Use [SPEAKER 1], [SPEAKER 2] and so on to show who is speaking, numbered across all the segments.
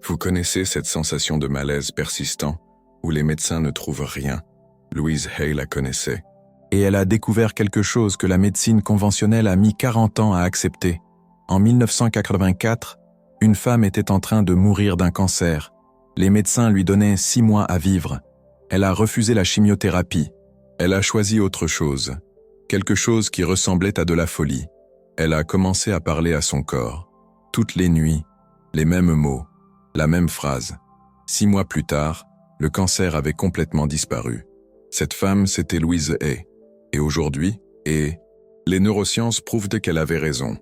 [SPEAKER 1] Vous connaissez cette sensation de malaise persistant où les médecins ne trouvent rien. Louise Hay la connaissait.
[SPEAKER 2] Et elle a découvert quelque chose que la médecine conventionnelle a mis 40 ans à accepter. En 1984, une femme était en train de mourir d'un cancer. Les médecins lui donnaient 6 mois à vivre. Elle a refusé la chimiothérapie.
[SPEAKER 1] Elle a choisi autre chose, quelque chose qui ressemblait à de la folie. Elle a commencé à parler à son corps. Toutes les nuits, les mêmes mots, la même phrase. 6 mois plus tard, le cancer avait complètement disparu. Cette femme, c'était Louise Hay. Et aujourd'hui, les neurosciences prouvent qu'elle avait raison.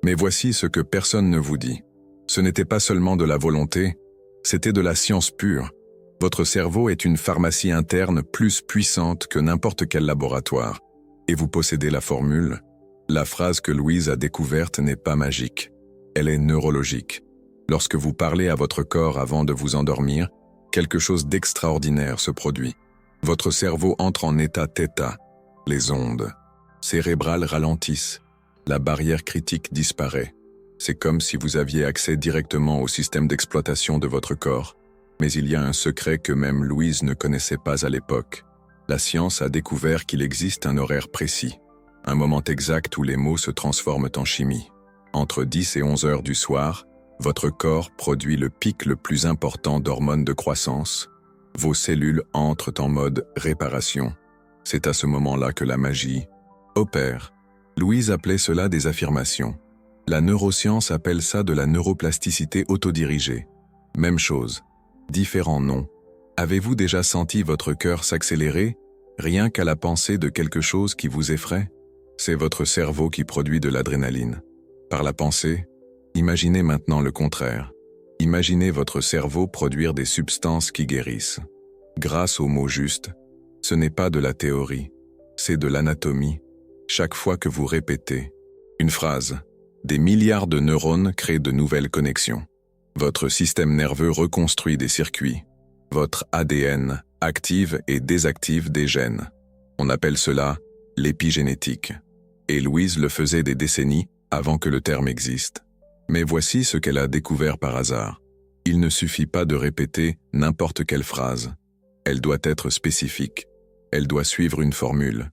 [SPEAKER 1] Mais voici ce que personne ne vous dit. Ce n'était pas seulement de la volonté, c'était de la science pure. Votre cerveau est une pharmacie interne plus puissante que n'importe quel laboratoire. Et vous possédez la formule. La phrase que Louise a découverte n'est pas magique. Elle est neurologique. Lorsque vous parlez à votre corps avant de vous endormir, quelque chose d'extraordinaire se produit. Votre cerveau entre en état θ. Les ondes cérébrales ralentissent. La barrière critique disparaît. C'est comme si vous aviez accès directement au système d'exploitation de votre corps. Mais il y a un secret que même Louise ne connaissait pas à l'époque. La science a découvert qu'il existe un horaire précis, un moment exact où les mots se transforment en chimie. Entre 10 et 11 heures du soir, votre corps produit le pic le plus important d'hormones de croissance. Vos cellules entrent en mode réparation. C'est à ce moment-là que la magie opère. Louise appelait cela des affirmations. La neuroscience appelle ça de la neuroplasticité autodirigée. Même chose, différents noms. Avez-vous déjà senti votre cœur s'accélérer, rien qu'à la pensée de quelque chose qui vous effraie? C'est votre cerveau qui produit de l'adrénaline. Par la pensée, imaginez maintenant le contraire. Imaginez votre cerveau produire des substances qui guérissent. Grâce aux mots justes, ce n'est pas de la théorie, c'est de l'anatomie. Chaque fois que vous répétez une phrase, des milliards de neurones créent de nouvelles connexions. Votre système nerveux reconstruit des circuits. Votre ADN active et désactive des gènes. On appelle cela l'épigénétique. Et Louise le faisait des décennies avant que le terme existe. Mais voici ce qu'elle a découvert par hasard. Il ne suffit pas de répéter n'importe quelle phrase. Elle doit être spécifique. Elle doit suivre une formule.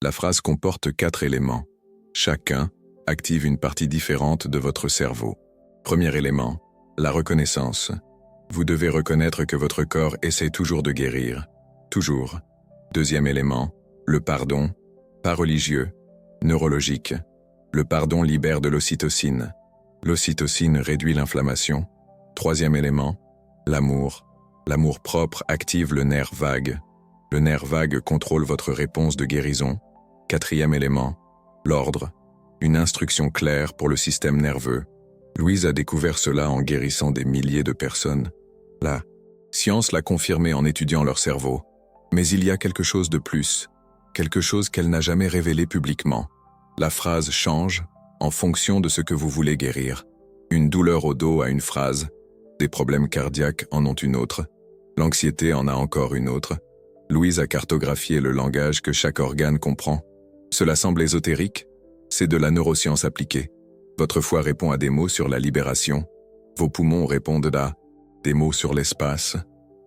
[SPEAKER 1] La phrase comporte 4 éléments. Chacun active une partie différente de votre cerveau. Premier élément, la reconnaissance. Vous devez reconnaître que votre corps essaie toujours de guérir. Toujours. Deuxième élément, le pardon. Pas religieux, neurologique. Le pardon libère de l'ocytocine. L'ocytocine réduit l'inflammation. Troisième élément, l'amour. L'amour propre active le nerf vague. Le nerf vague contrôle votre réponse de guérison. Quatrième élément, l'ordre. Une instruction claire pour le système nerveux. Louise a découvert cela en guérissant des milliers de personnes. La science l'a confirmé en étudiant leur cerveau. Mais il y a quelque chose de plus. Quelque chose qu'elle n'a jamais révélé publiquement. La phrase change en fonction de ce que vous voulez guérir. Une douleur au dos a une phrase. Des problèmes cardiaques en ont une autre. L'anxiété en a encore une autre. Louise a cartographié le langage que chaque organe comprend. Cela semble ésotérique. C'est de la neuroscience appliquée. Votre foie répond à des mots sur la libération. Vos poumons répondent à des mots sur l'espace.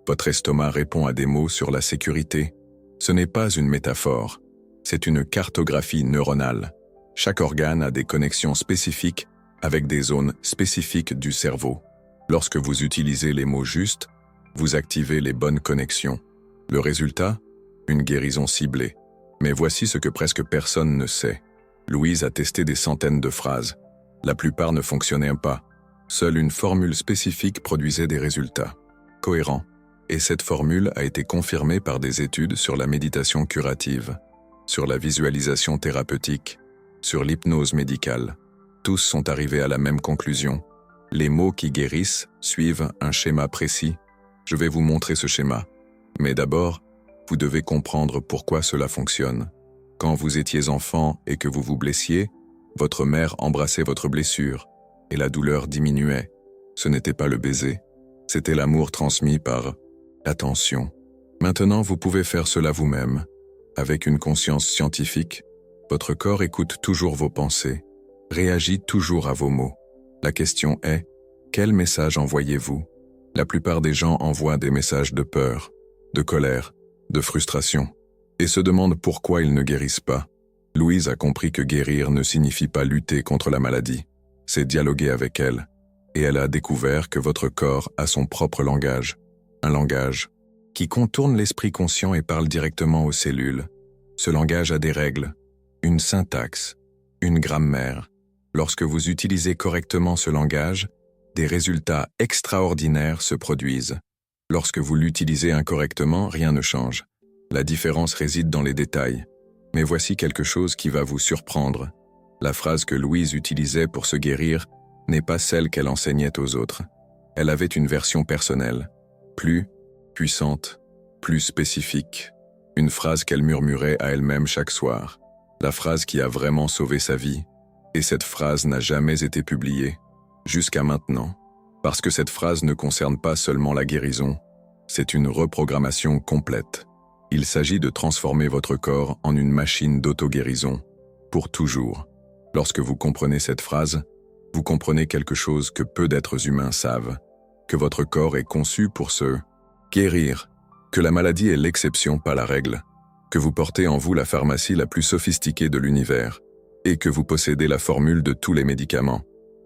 [SPEAKER 1] Votre estomac répond à des mots sur la sécurité. Ce n'est pas une métaphore. C'est une cartographie neuronale. Chaque organe a des connexions spécifiques avec des zones spécifiques du cerveau. Lorsque vous utilisez les mots justes, vous activez les bonnes connexions. Le résultat? Une guérison ciblée. Mais voici ce que presque personne ne sait. Louise a testé des centaines de phrases. La plupart ne fonctionnaient pas. Seule une formule spécifique produisait des résultats cohérents. Et cette formule a été confirmée par des études sur la méditation curative, sur la visualisation thérapeutique, sur l'hypnose médicale. Tous sont arrivés à la même conclusion. Les mots qui guérissent suivent un schéma précis. Je vais vous montrer ce schéma. Mais d'abord, vous devez comprendre pourquoi cela fonctionne. Quand vous étiez enfant et que vous vous blessiez, votre mère embrassait votre blessure et la douleur diminuait. Ce n'était pas le baiser, c'était l'amour transmis par l'attention. Maintenant, vous pouvez faire cela vous-même. Avec une conscience scientifique, votre corps écoute toujours vos pensées, réagit toujours à vos mots. La question est, quel message envoyez-vous? La plupart des gens envoient des messages de peur, de colère, de frustration, et se demandent pourquoi ils ne guérissent pas. Louise a compris que guérir ne signifie pas lutter contre la maladie, c'est dialoguer avec elle, et elle a découvert que votre corps a son propre langage, un langage qui contourne l'esprit conscient et parle directement aux cellules. Ce langage a des règles, une syntaxe, une grammaire. Lorsque vous utilisez correctement ce langage, des résultats extraordinaires se produisent. Lorsque vous l'utilisez incorrectement, rien ne change. La différence réside dans les détails. Mais voici quelque chose qui va vous surprendre. La phrase que Louise utilisait pour se guérir n'est pas celle qu'elle enseignait aux autres. Elle avait une version personnelle, plus puissante, plus spécifique. Une phrase qu'elle murmurait à elle-même chaque soir. La phrase qui a vraiment sauvé sa vie. Et cette phrase n'a jamais été publiée, jusqu'à maintenant. Parce que cette phrase ne concerne pas seulement la guérison, c'est une reprogrammation complète. Il s'agit de transformer votre corps en une machine d'auto-guérison, pour toujours. Lorsque vous comprenez cette phrase, vous comprenez quelque chose que peu d'êtres humains savent, que votre corps est conçu pour se guérir, que la maladie est l'exception, pas la règle, que vous portez en vous la pharmacie la plus sophistiquée de l'univers, et que vous possédez la formule de tous les médicaments.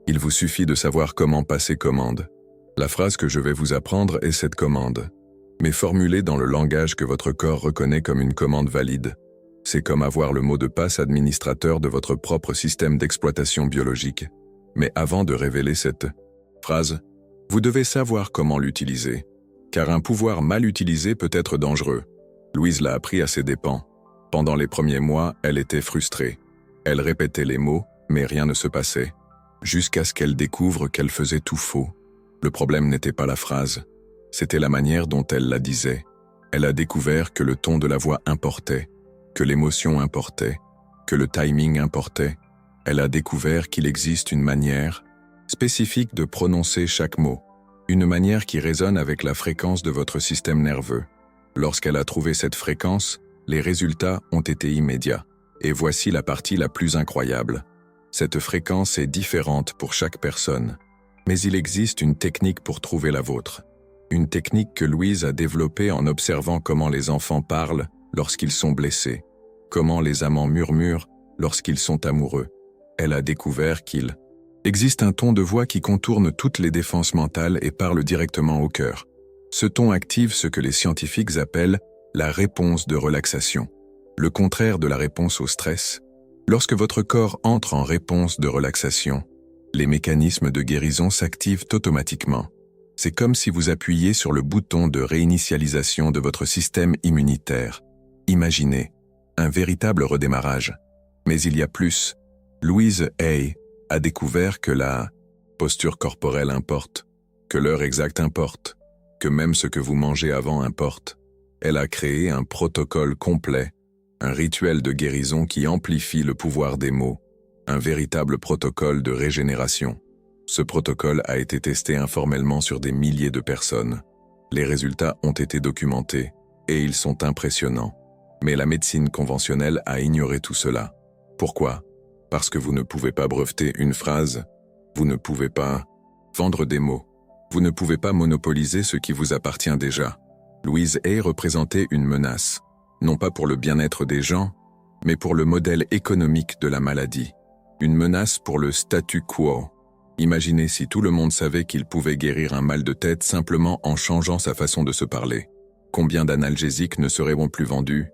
[SPEAKER 1] Il vous suffit de savoir comment passer commande. La phrase que je vais vous apprendre est cette commande, mais formulée dans le langage que votre corps reconnaît comme une commande valide. C'est comme avoir le mot de passe administrateur de votre propre système d'exploitation biologique. Mais avant de révéler cette phrase, vous devez savoir comment l'utiliser, car un pouvoir mal utilisé peut être dangereux. Louise l'a appris à ses dépens. Pendant les premiers mois, elle était frustrée. Elle répétait les mots, mais rien ne se passait, jusqu'à ce qu'elle découvre qu'elle faisait tout faux. Le problème n'était pas la phrase, c'était la manière dont elle la disait. Elle a découvert que le ton de la voix importait, que l'émotion importait, que le timing importait. Elle a découvert qu'il existe une manière spécifique de prononcer chaque mot, une manière qui résonne avec la fréquence de votre système nerveux. Lorsqu'elle a trouvé cette fréquence, les résultats ont été immédiats. Et voici la partie la plus incroyable. Cette fréquence est différente pour chaque personne. Mais il existe une technique pour trouver la vôtre. Une technique que Louise a développée en observant comment les enfants parlent lorsqu'ils sont blessés, comment les amants murmurent lorsqu'ils sont amoureux. Elle a découvert qu'il existe un ton de voix qui contourne toutes les défenses mentales et parle directement au cœur. Ce ton active ce que les scientifiques appellent la réponse de relaxation, le contraire de la réponse au stress. Lorsque votre corps entre en réponse de relaxation, les mécanismes de guérison s'activent automatiquement. C'est comme si vous appuyiez sur le bouton de réinitialisation de votre système immunitaire. Imaginez, un véritable redémarrage. Mais il y a plus. Louise Hay a découvert que la posture corporelle importe, que l'heure exacte importe, que même ce que vous mangez avant importe. Elle a créé un protocole complet, un rituel de guérison qui amplifie le pouvoir des mots, un véritable protocole de régénération. Ce protocole a été testé informellement sur des milliers de personnes. Les résultats ont été documentés, et ils sont impressionnants. Mais la médecine conventionnelle a ignoré tout cela. Pourquoi ? Parce que vous ne pouvez pas breveter une phrase, vous ne pouvez pas vendre des mots, vous ne pouvez pas monopoliser ce qui vous appartient déjà. Louise Hay représentait une menace, non pas pour le bien-être des gens, mais pour le modèle économique de la maladie. Une menace pour le statu quo. Imaginez si tout le monde savait qu'il pouvait guérir un mal de tête simplement en changeant sa façon de se parler. Combien d'analgésiques ne seront plus vendus ?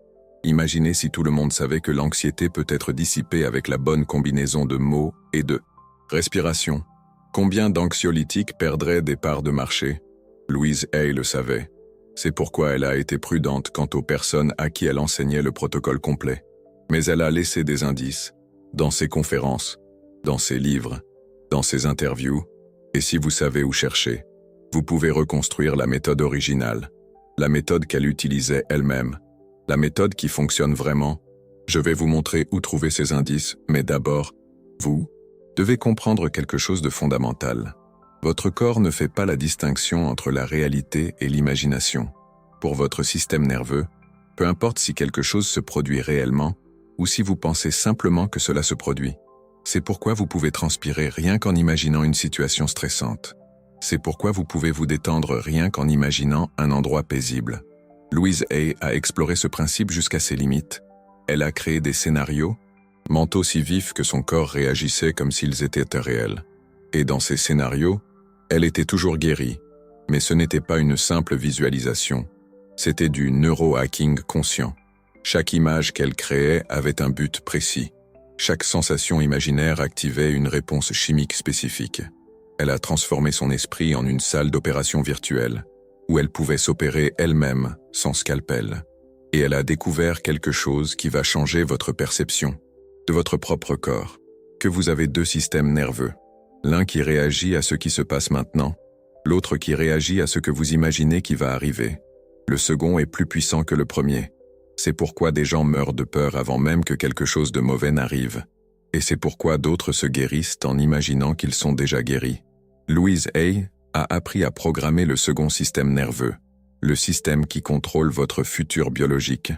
[SPEAKER 1] Imaginez si tout le monde savait que l'anxiété peut être dissipée avec la bonne combinaison de mots et de respiration. Combien d'anxiolytiques perdraient des parts de marché ? Louise Hay le savait. C'est pourquoi elle a été prudente quant aux personnes à qui elle enseignait le protocole complet. Mais elle a laissé des indices, dans ses conférences, dans ses livres, dans ses interviews, et si vous savez où chercher, vous pouvez reconstruire la méthode originale, la méthode qu'elle utilisait elle-même, la méthode qui fonctionne vraiment. Je vais vous montrer où trouver ces indices, mais d'abord, vous devez comprendre quelque chose de fondamental. Votre corps ne fait pas la distinction entre la réalité et l'imagination. Pour votre système nerveux, peu importe si quelque chose se produit réellement ou si vous pensez simplement que cela se produit. C'est pourquoi vous pouvez transpirer rien qu'en imaginant une situation stressante. C'est pourquoi vous pouvez vous détendre rien qu'en imaginant un endroit paisible. Louise Hay a exploré ce principe jusqu'à ses limites. Elle a créé des scénarios, mentaux si vifs que son corps réagissait comme s'ils étaient réels. Et dans ces scénarios, elle était toujours guérie. Mais ce n'était pas une simple visualisation. C'était du neurohacking conscient. Chaque image qu'elle créait avait un but précis. Chaque sensation imaginaire activait une réponse chimique spécifique. Elle a transformé son esprit en une salle d'opération virtuelle, où elle pouvait s'opérer elle-même, sans scalpel. Et elle a découvert quelque chose qui va changer votre perception de votre propre corps, que vous avez deux systèmes nerveux. L'un qui réagit à ce qui se passe maintenant, l'autre qui réagit à ce que vous imaginez qui va arriver. Le second est plus puissant que le premier. C'est pourquoi des gens meurent de peur avant même que quelque chose de mauvais n'arrive. Et c'est pourquoi d'autres se guérissent en imaginant qu'ils sont déjà guéris. Louise Hay a appris à programmer le second système nerveux, le système qui contrôle votre futur biologique.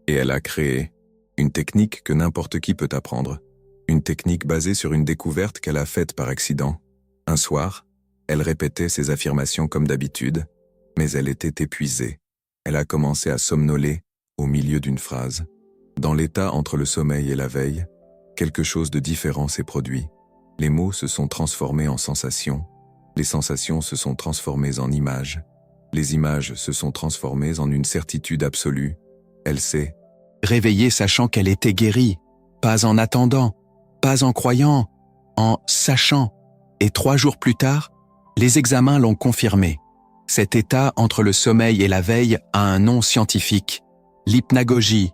[SPEAKER 1] Et elle a créé une technique que n'importe qui peut apprendre. Une technique basée sur une découverte qu'elle a faite par accident. Un soir, elle répétait ses affirmations comme d'habitude, mais elle était épuisée. Elle a commencé à somnoler au milieu d'une phrase. Dans l'état entre le sommeil et la veille, quelque chose de différent s'est produit. Les mots se sont transformés en sensations. Les sensations se sont transformées en images. Les images se sont transformées en une certitude absolue. Elle s'est réveillée sachant qu'elle était guérie, pas en attendant, pas en croyant, en sachant. Et 3 jours plus tard, les examens l'ont confirmé. Cet état entre le sommeil et la veille a un nom scientifique. L'hypnagogie,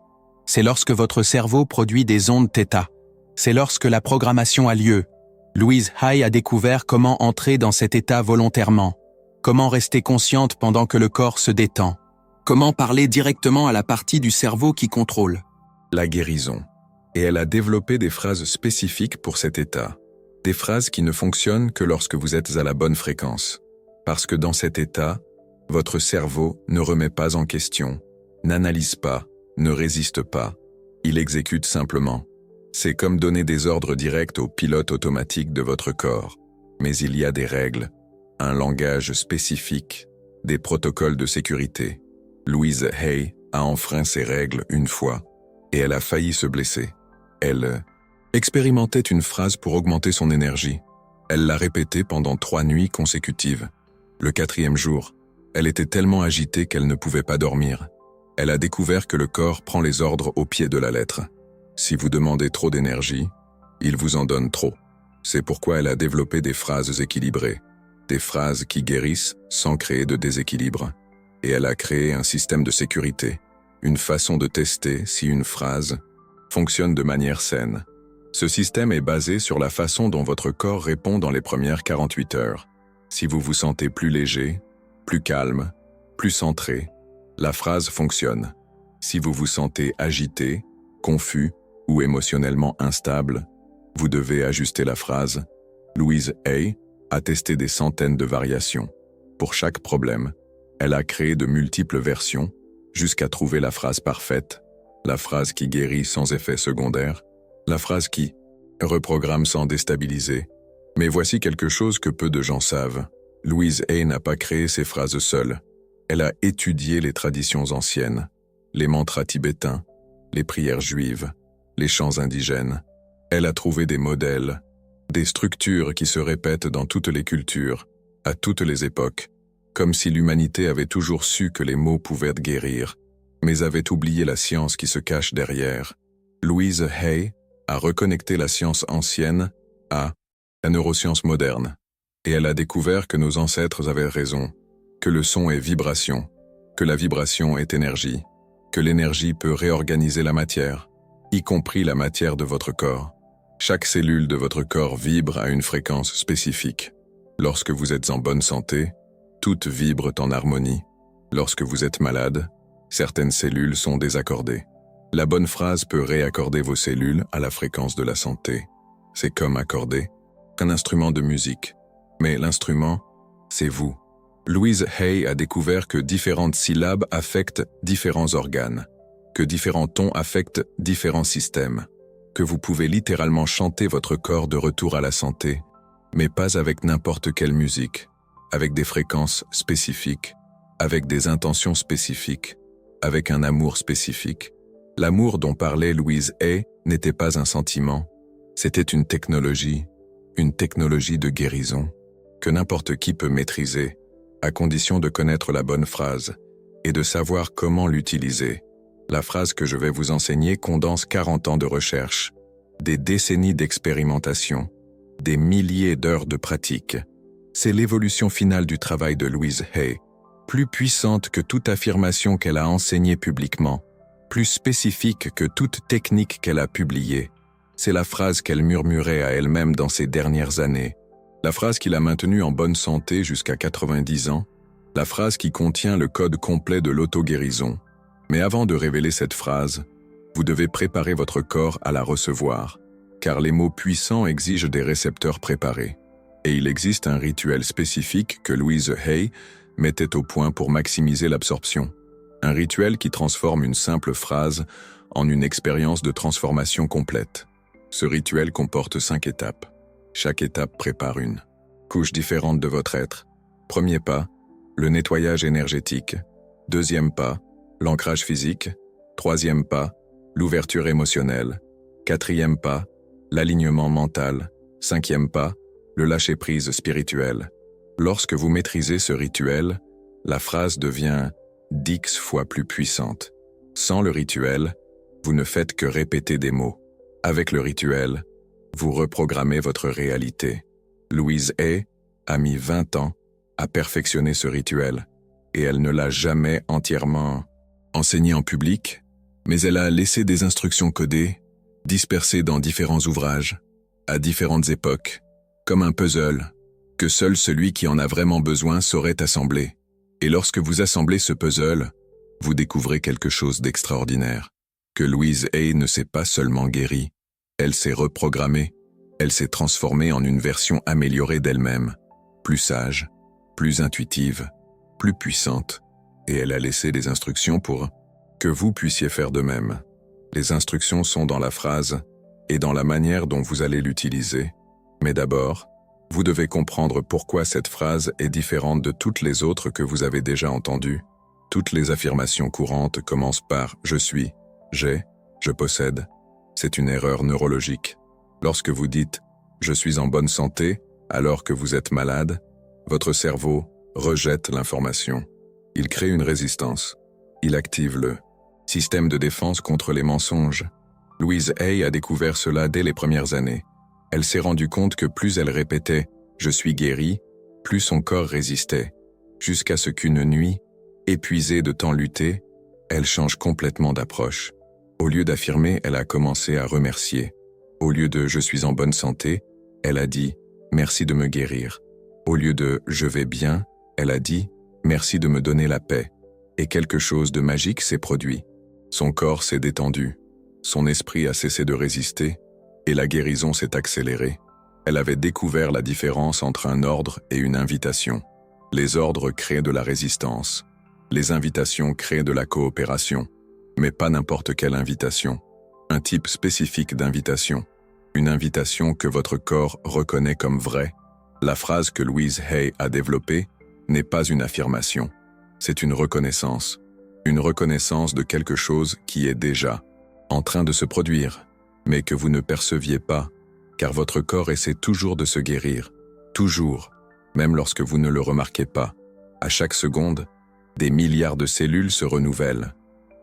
[SPEAKER 1] c'est lorsque votre cerveau produit des ondes θ. C'est lorsque la programmation a lieu. Louise Hay a découvert comment entrer dans cet état volontairement, comment rester consciente pendant que le corps se détend, comment parler directement à la partie du cerveau qui contrôle. La guérison. Et elle a développé des phrases spécifiques pour cet état. Des phrases qui ne fonctionnent que lorsque vous êtes à la bonne fréquence. Parce que dans cet état, votre cerveau ne remet pas en question, n'analyse pas, ne résiste pas. Il exécute simplement. C'est comme donner des ordres directs au pilote automatique de votre corps. Mais il y a des règles, un langage spécifique, des protocoles de sécurité. Louise Hay a enfreint ces règles une fois, et elle a failli se blesser. Elle expérimentait une phrase pour augmenter son énergie. Elle l'a répétée pendant 3 nuits consécutives. Le 4e jour, elle était tellement agitée qu'elle ne pouvait pas dormir. Elle a découvert que le corps prend les ordres au pied de la lettre. Si vous demandez trop d'énergie, il vous en donne trop. C'est pourquoi elle a développé des phrases équilibrées, des phrases qui guérissent sans créer de déséquilibre. Et elle a créé un système de sécurité, une façon de tester si une phrase fonctionne de manière saine. Ce système est basé sur la façon dont votre corps répond dans les premières 48 heures. Si vous vous sentez plus léger, plus calme, plus centré, la phrase fonctionne. Si vous vous sentez agité, confus ou émotionnellement instable, vous devez ajuster la phrase. Louise Hay a testé des centaines de variations. Pour chaque problème, elle a créé de multiples versions jusqu'à trouver la phrase parfaite, la phrase qui guérit sans effet secondaire, la phrase qui reprogramme sans déstabiliser. Mais voici quelque chose que peu de gens savent. Louise Hay n'a pas créé ces phrases seule. Elle a étudié les traditions anciennes, les mantras tibétains, les prières juives, les chants indigènes. Elle a trouvé des modèles, des structures qui se répètent dans toutes les cultures, à toutes les époques, comme si l'humanité avait toujours su que les mots pouvaient guérir, mais avait oublié la science qui se cache derrière. Louise Hay a reconnecté la science ancienne à la neuroscience moderne, et elle a découvert que nos ancêtres avaient raison, que le son est vibration, que la vibration est énergie, que l'énergie peut réorganiser la matière, y compris la matière de votre corps. Chaque cellule de votre corps vibre à une fréquence spécifique. Lorsque vous êtes en bonne santé, toutes vibrent en harmonie. Lorsque vous êtes malade, certaines cellules sont désaccordées. La bonne phrase peut réaccorder vos cellules à la fréquence de la santé. C'est comme accorder un instrument de musique. Mais l'instrument, c'est vous. Louise Hay a découvert que différentes syllabes affectent différents organes, que différents tons affectent différents systèmes, que vous pouvez littéralement chanter votre corps de retour à la santé, mais pas avec n'importe quelle musique. avec des fréquences spécifiques, avec des intentions spécifiques, avec un amour spécifique. L'amour dont parlait Louise Hay n'était pas un sentiment, c'était une technologie de guérison, que n'importe qui peut maîtriser, à condition de connaître la bonne phrase et de savoir comment l'utiliser. La phrase que je vais vous enseigner condense 40 ans de recherche, des décennies d'expérimentation, des milliers d'heures de pratique. C'est l'évolution finale du travail de Louise Hay, plus puissante que toute affirmation qu'elle a enseignée publiquement, plus spécifique que toute technique qu'elle a publiée. C'est la phrase qu'elle murmurait à elle-même dans ses dernières années, la phrase qui l'a maintenue en bonne santé jusqu'à 90 ans, la phrase qui contient le code complet de l'auto-guérison. Mais avant de révéler cette phrase, vous devez préparer votre corps à la recevoir, car les mots puissants exigent des récepteurs préparés. Et il existe un rituel spécifique que Louise Hay mettait au point pour maximiser l'absorption. Un rituel qui transforme une simple phrase en une expérience de transformation complète. Ce rituel comporte 5 étapes. Chaque étape prépare une couche différente de votre être. Premier pas, le nettoyage énergétique. Deuxième pas, l'ancrage physique. Troisième pas, l'ouverture émotionnelle. Quatrième pas, l'alignement mental. Cinquième pas, le lâcher-prise spirituel. Lorsque vous maîtrisez ce rituel, la phrase devient 10 fois plus puissante. Sans le rituel, vous ne faites que répéter des mots. Avec le rituel, vous reprogrammez votre réalité. Louise Hay a mis 20 ans à perfectionner ce rituel, et elle ne l'a jamais entièrement enseigné en public, mais elle a laissé des instructions codées, dispersées dans différents ouvrages, à différentes époques, comme un puzzle, que seul celui qui en a vraiment besoin saurait assembler. Et lorsque vous assemblez ce puzzle, vous découvrez quelque chose d'extraordinaire, que Louise Hay ne s'est pas seulement guérie, elle s'est reprogrammée, elle s'est transformée en une version améliorée d'elle-même, plus sage, plus intuitive, plus puissante, et elle a laissé des instructions pour que vous puissiez faire de même. Les instructions sont dans la phrase et dans la manière dont vous allez l'utiliser. Mais d'abord, vous devez comprendre pourquoi cette phrase est différente de toutes les autres que vous avez déjà entendues. Toutes les affirmations courantes commencent par « je suis »,« j'ai »,« je possède ». C'est une erreur neurologique. Lorsque vous dites « je suis en bonne santé » alors que vous êtes malade, votre cerveau rejette l'information. Il crée une résistance. Il active le système de défense contre les mensonges. Louise Hay a découvert cela dès les premières années. Elle s'est rendue compte que plus elle répétait « je suis guérie », plus son corps résistait, jusqu'à ce qu'une nuit, épuisée de tant lutter, elle change complètement d'approche. Au lieu d'affirmer, elle a commencé à remercier. Au lieu de « je suis en bonne santé », elle a dit « merci de me guérir ». Au lieu de « je vais bien », elle a dit « merci de me donner la paix ». Et quelque chose de magique s'est produit. Son corps s'est détendu, son esprit a cessé de résister, et la guérison s'est accélérée. Elle avait découvert la différence entre un ordre et une invitation. Les ordres créent de la résistance. Les invitations créent de la coopération. Mais pas n'importe quelle invitation. Un type spécifique d'invitation. Une invitation que votre corps reconnaît comme vraie. La phrase que Louise Hay a développée n'est pas une affirmation. C'est une reconnaissance. Une reconnaissance de quelque chose qui est déjà en train de se produire, mais que vous ne perceviez pas, car votre corps essaie toujours de se guérir. Toujours, même lorsque vous ne le remarquez pas. À chaque seconde, des milliards de cellules se renouvellent.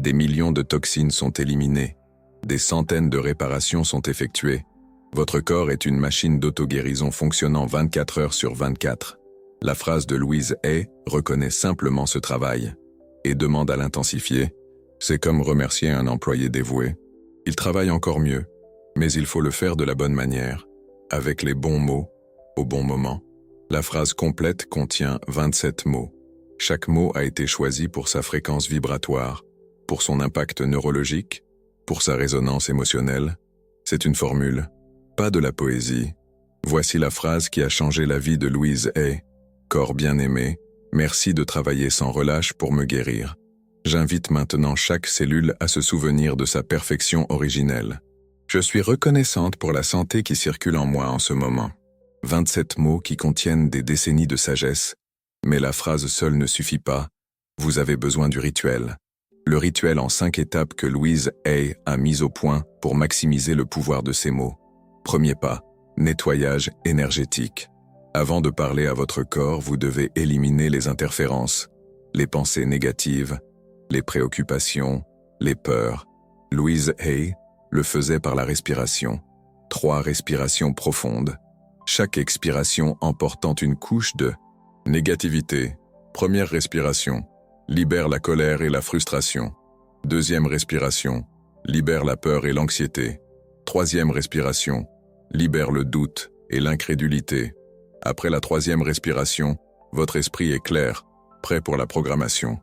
[SPEAKER 1] Des millions de toxines sont éliminées. Des centaines de réparations sont effectuées. Votre corps est une machine d'auto-guérison fonctionnant 24 heures sur 24. La phrase de Louise Hay reconnaît simplement ce travail et demande à l'intensifier. C'est comme remercier un employé dévoué. Il travaille encore mieux, mais il faut le faire de la bonne manière, avec les bons mots, au bon moment. La phrase complète contient 27 mots. Chaque mot a été choisi pour sa fréquence vibratoire, pour son impact neurologique, pour sa résonance émotionnelle. C'est une formule, pas de la poésie. Voici la phrase qui a changé la vie de Louise Hay. Corps bien-aimé, merci de travailler sans relâche pour me guérir. J'invite maintenant chaque cellule à se souvenir de sa perfection originelle. Je suis reconnaissante pour la santé qui circule en moi en ce moment. 27 mots qui contiennent des décennies de sagesse Mais la phrase seule ne suffit pas, vous avez besoin du rituel. Le rituel en 5 étapes que Louise Hay a mis au point pour maximiser le pouvoir de ces mots. Premier pas, nettoyage énergétique. Avant de parler à votre corps, vous devez éliminer les interférences, les pensées négatives, les préoccupations, les peurs. Louise Hay le faisait par la respiration. 3 respirations profondes. Chaque expiration emportant une couche de négativité. Première respiration. Libère la colère et la frustration. Deuxième respiration. Libère la peur et l'anxiété. Troisième respiration. Libère le doute et l'incrédulité. Après la 3e respiration, votre esprit est clair, prêt pour la programmation.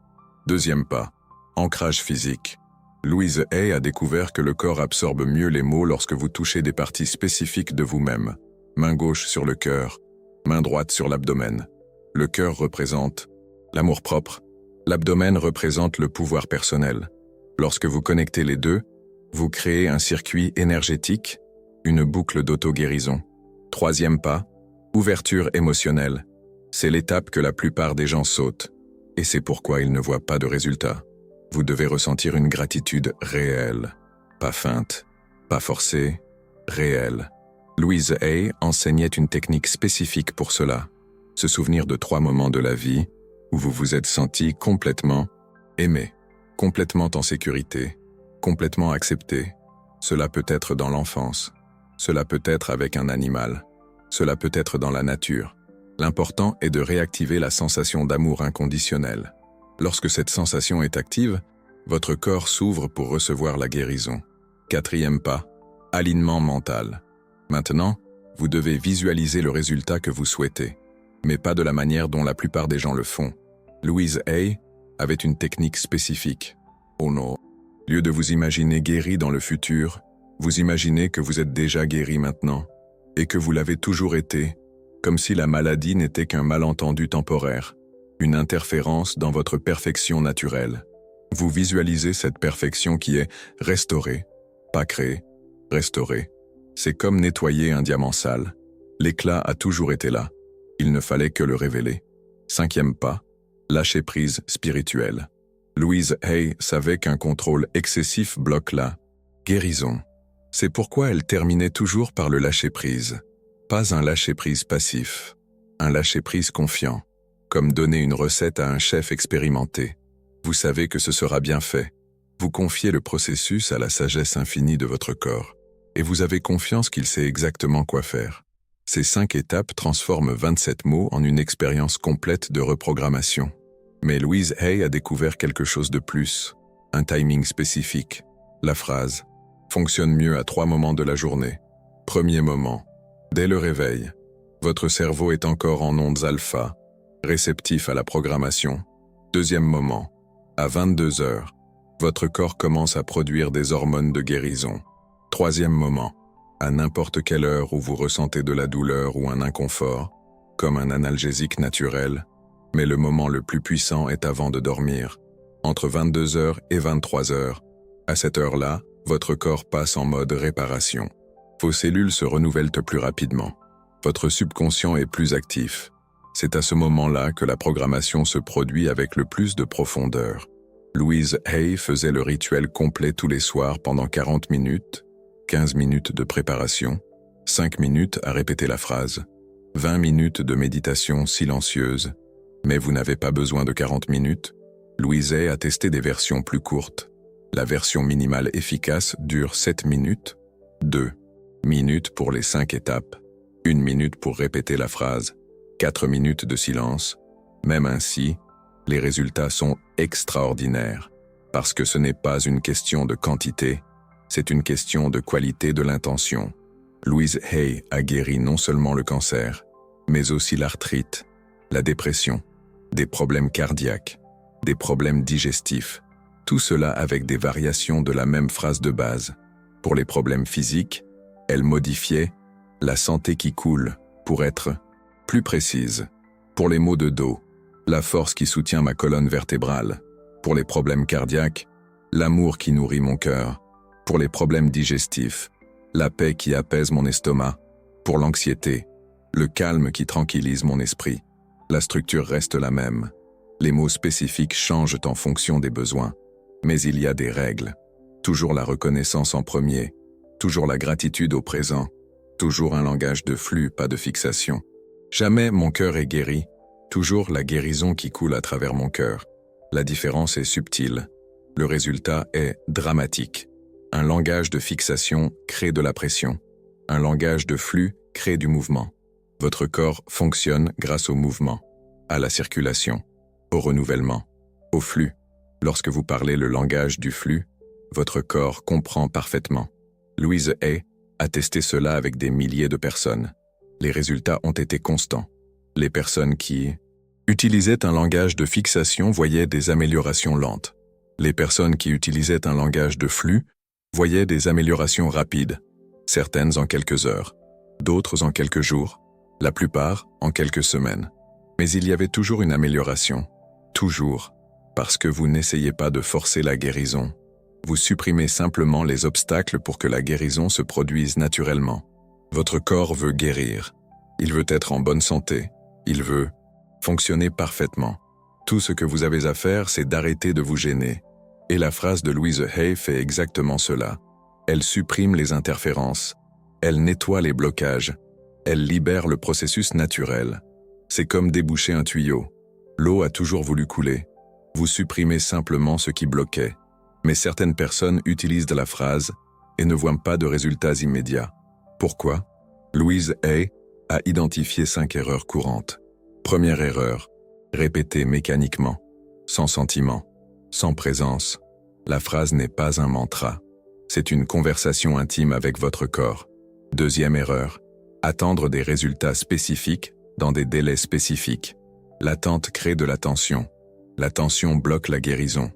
[SPEAKER 1] Deuxième pas. Ancrage physique. Louise Hay a découvert que le corps absorbe mieux les mots lorsque vous touchez des parties spécifiques de vous-même. Main gauche sur le cœur, main droite sur l'abdomen. Le cœur représente l'amour-propre. L'abdomen représente le pouvoir personnel. Lorsque vous connectez les deux, vous créez un circuit énergétique, une boucle d'auto-guérison. 3e pas, ouverture émotionnelle. C'est l'étape que la plupart des gens sautent, et c'est pourquoi ils ne voient pas de résultat. Vous devez ressentir une gratitude réelle, pas feinte, pas forcée, réelle. Louise Hay enseignait une technique spécifique pour cela. Se souvenir de 3 moments de la vie où vous vous êtes senti complètement aimé, complètement en sécurité, complètement accepté. Cela peut être dans l'enfance, cela peut être avec un animal, cela peut être dans la nature. L'important est de réactiver la sensation d'amour inconditionnel. Lorsque cette sensation est active, votre corps s'ouvre pour recevoir la guérison. 4e pas, alignement mental. Maintenant, vous devez visualiser le résultat que vous souhaitez, mais pas de la manière dont la plupart des gens le font. Louise Hay avait une technique spécifique. Oh non. Au lieu de vous imaginer guéri dans le futur, vous imaginez que vous êtes déjà guéri maintenant, et que vous l'avez toujours été, comme si la maladie n'était qu'un malentendu temporaire, une interférence dans votre perfection naturelle. Vous visualisez cette perfection qui est restaurée, pas créée, restaurée. C'est comme nettoyer un diamant sale. L'éclat a toujours été là. Il ne fallait que le révéler. 5e pas, lâcher prise spirituelle. Louise Hay savait qu'un contrôle excessif bloque la guérison. C'est pourquoi elle terminait toujours par le lâcher prise. Pas un lâcher prise passif, un lâcher prise confiant, comme donner une recette à un chef expérimenté. Vous savez que ce sera bien fait. Vous confiez le processus à la sagesse infinie de votre corps, et vous avez confiance qu'il sait exactement quoi faire. Ces 5 étapes transforment 27 mots en une expérience complète de reprogrammation. Mais Louise Hay a découvert quelque chose de plus, un timing spécifique. La phrase fonctionne mieux à 3 moments de la journée. Premier moment, dès le réveil, votre cerveau est encore en ondes alpha, réceptif à la programmation. Deuxième moment, à 22 heures, votre corps commence à produire des hormones de guérison. Troisième moment, à n'importe quelle heure où vous ressentez de la douleur ou un inconfort, comme un analgésique naturel, mais le moment le plus puissant est avant de dormir, entre 22 heures et 23 heures. À cette heure-là, votre corps passe en mode réparation. Vos cellules se renouvellent plus rapidement. Votre subconscient est plus actif. C'est à ce moment-là que la programmation se produit avec le plus de profondeur. Louise Hay faisait le rituel complet tous les soirs pendant 40 minutes, 15 minutes de préparation, 5 minutes à répéter la phrase, 20 minutes de méditation silencieuse. Mais vous n'avez pas besoin de 40 minutes. Louise Hay a testé des versions plus courtes. La version minimale efficace dure 7 minutes, 2 minutes pour les 5 étapes, 1 minute pour répéter la phrase, 4 minutes de silence. Même ainsi, les résultats sont extraordinaires, parce que ce n'est pas une question de quantité, c'est une question de qualité de l'intention. Louise Hay a guéri non seulement le cancer, mais aussi l'arthrite, la dépression, des problèmes cardiaques, des problèmes digestifs, tout cela avec des variations de la même phrase de base. Pour les problèmes physiques, elle modifiait « la santé qui coule » pour être plus précise. Pour les maux de dos, la force qui soutient ma colonne vertébrale. Pour les problèmes cardiaques, l'amour qui nourrit mon cœur. Pour les problèmes digestifs, la paix qui apaise mon estomac. Pour l'anxiété, le calme qui tranquillise mon esprit. La structure reste la même. Les mots spécifiques changent en fonction des besoins. Mais il y a des règles. Toujours la reconnaissance en premier. Toujours la gratitude au présent. Toujours un langage de flux, pas de fixation. Jamais mon cœur est guéri. Toujours la guérison qui coule à travers mon cœur. La différence est subtile. Le résultat est dramatique. Un langage de fixation crée de la pression. Un langage de flux crée du mouvement. Votre corps fonctionne grâce au mouvement, à la circulation, au renouvellement, au flux. Lorsque vous parlez le langage du flux, votre corps comprend parfaitement. Louise Hay a testé cela avec des milliers de personnes. Les résultats ont été constants. Les personnes qui utilisaient un langage de fixation voyaient des améliorations lentes. Les personnes qui utilisaient un langage de flux voyaient des améliorations rapides, certaines en quelques heures, d'autres en quelques jours, la plupart en quelques semaines. Mais il y avait toujours une amélioration, toujours, parce que vous n'essayez pas de forcer la guérison. Vous supprimez simplement les obstacles pour que la guérison se produise naturellement. Votre corps veut guérir. Il veut être en bonne santé. Il veut fonctionner parfaitement. Tout ce que vous avez à faire, c'est d'arrêter de vous gêner. Et la phrase de Louise Hay fait exactement cela. Elle supprime les interférences. Elle nettoie les blocages. Elle libère le processus naturel. C'est comme déboucher un tuyau. L'eau a toujours voulu couler. Vous supprimez simplement ce qui bloquait. Mais certaines personnes utilisent la phrase et ne voient pas de résultats immédiats. Pourquoi? Louise Hay a identifié 5 erreurs courantes. Première erreur, répéter mécaniquement, sans sentiment, sans présence. La phrase n'est pas un mantra. C'est une conversation intime avec votre corps. Deuxième erreur, attendre des résultats spécifiques dans des délais spécifiques. L'attente crée de la tension. La tension bloque la guérison.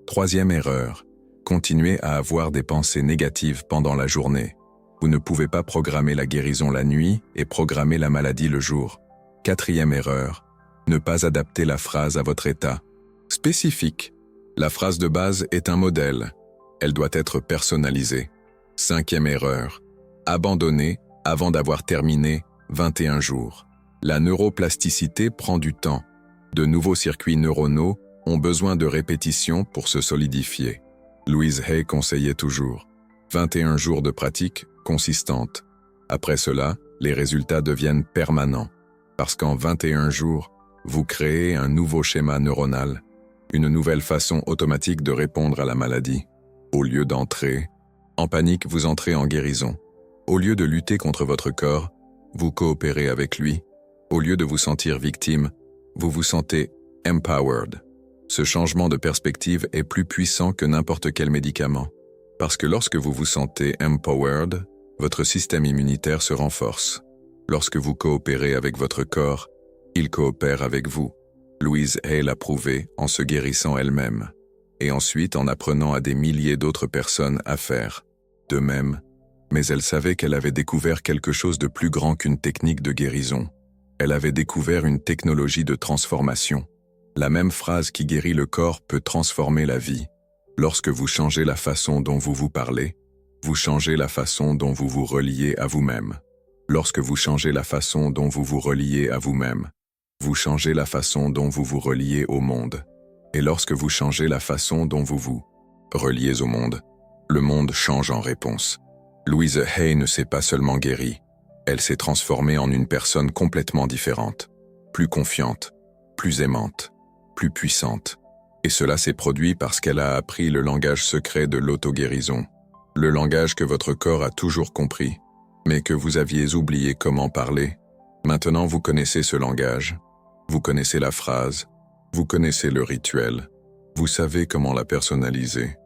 [SPEAKER 1] Troisième erreur, continuer à avoir des pensées négatives pendant la journée. Vous ne pouvez pas programmer la guérison la nuit et programmer la maladie le jour. Quatrième erreur, ne pas adapter la phrase à votre état. Spécifique. La phrase de base est un modèle. Elle doit être personnalisée. Cinquième erreur, abandonner avant d'avoir terminé 21 jours. La neuroplasticité prend du temps. De nouveaux circuits neuronaux ont besoin de répétitions pour se solidifier. Louise Hay conseillait toujours 21 jours de pratique consistante. Après cela, les résultats deviennent permanents. Parce qu'en 21 jours, vous créez un nouveau schéma neuronal, une nouvelle façon automatique de répondre à la maladie. Au lieu d'entrer en panique, vous entrez en guérison. Au lieu de lutter contre votre corps, vous coopérez avec lui. Au lieu de vous sentir victime, vous vous sentez empowered. Ce changement de perspective est plus puissant que n'importe quel médicament. Parce que lorsque vous vous sentez empowered, votre système immunitaire se renforce. Lorsque vous coopérez avec votre corps, il coopère avec vous. Louise Hay l'a prouvé en se guérissant elle-même, et ensuite en apprenant à des milliers d'autres personnes à faire de même. Mais elle savait qu'elle avait découvert quelque chose de plus grand qu'une technique de guérison. Elle avait découvert une technologie de transformation. La même phrase qui guérit le corps peut transformer la vie. Lorsque vous changez la façon dont vous vous parlez, vous changez la façon dont vous vous reliez à vous-même. Lorsque vous changez la façon dont vous vous reliez à vous-même, vous changez la façon dont vous vous reliez au monde. Et lorsque vous changez la façon dont vous vous reliez au monde, le monde change en réponse. Louise Hay ne s'est pas seulement guérie, elle s'est transformée en une personne complètement différente, plus confiante, plus aimante, plus puissante. Et cela s'est produit parce qu'elle a appris le langage secret de l'auto-guérison, le langage que votre corps a toujours compris, mais que vous aviez oublié comment parler. Maintenant vous connaissez ce langage, vous connaissez la phrase, vous connaissez le rituel, vous savez comment la personnaliser,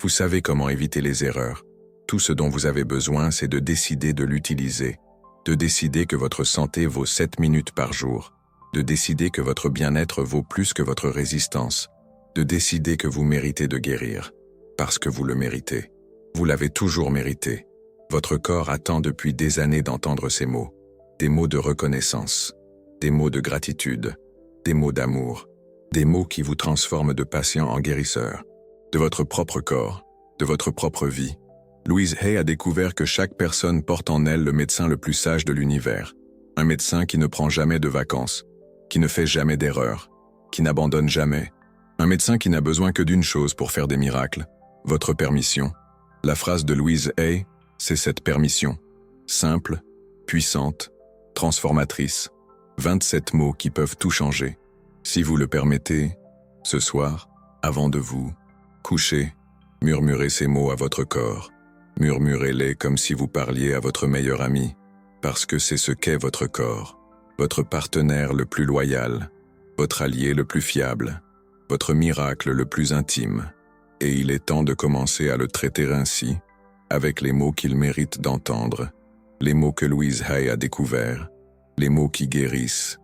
[SPEAKER 1] vous savez comment éviter les erreurs. Tout ce dont vous avez besoin, c'est de décider de l'utiliser, de décider que votre santé vaut 7 minutes par jour, de décider que votre bien-être vaut plus que votre résistance, de décider que vous méritez de guérir, parce que vous le méritez. Vous l'avez toujours mérité. Votre corps attend depuis des années d'entendre ces mots, des mots de reconnaissance, des mots de gratitude, des mots d'amour, des mots qui vous transforment de patient en guérisseur, de votre propre corps, de votre propre vie. Louise Hay a découvert que chaque personne porte en elle le médecin le plus sage de l'univers, un médecin qui ne prend jamais de vacances, qui ne fait jamais d'erreur, qui n'abandonne jamais. Un médecin qui n'a besoin que d'une chose pour faire des miracles, votre permission. La phrase de Louise Hay, c'est cette permission. Simple, puissante, transformatrice. 27 mots qui peuvent tout changer. Si vous le permettez, ce soir, avant de vous coucher, murmurez ces mots à votre corps. Murmurez-les comme si vous parliez à votre meilleur ami, parce que c'est ce qu'est votre corps, votre partenaire le plus loyal, votre allié le plus fiable, votre miracle le plus intime. Et il est temps de commencer à le traiter ainsi, avec les mots qu'il mérite d'entendre, les mots que Louise Hay a découverts, les mots qui guérissent,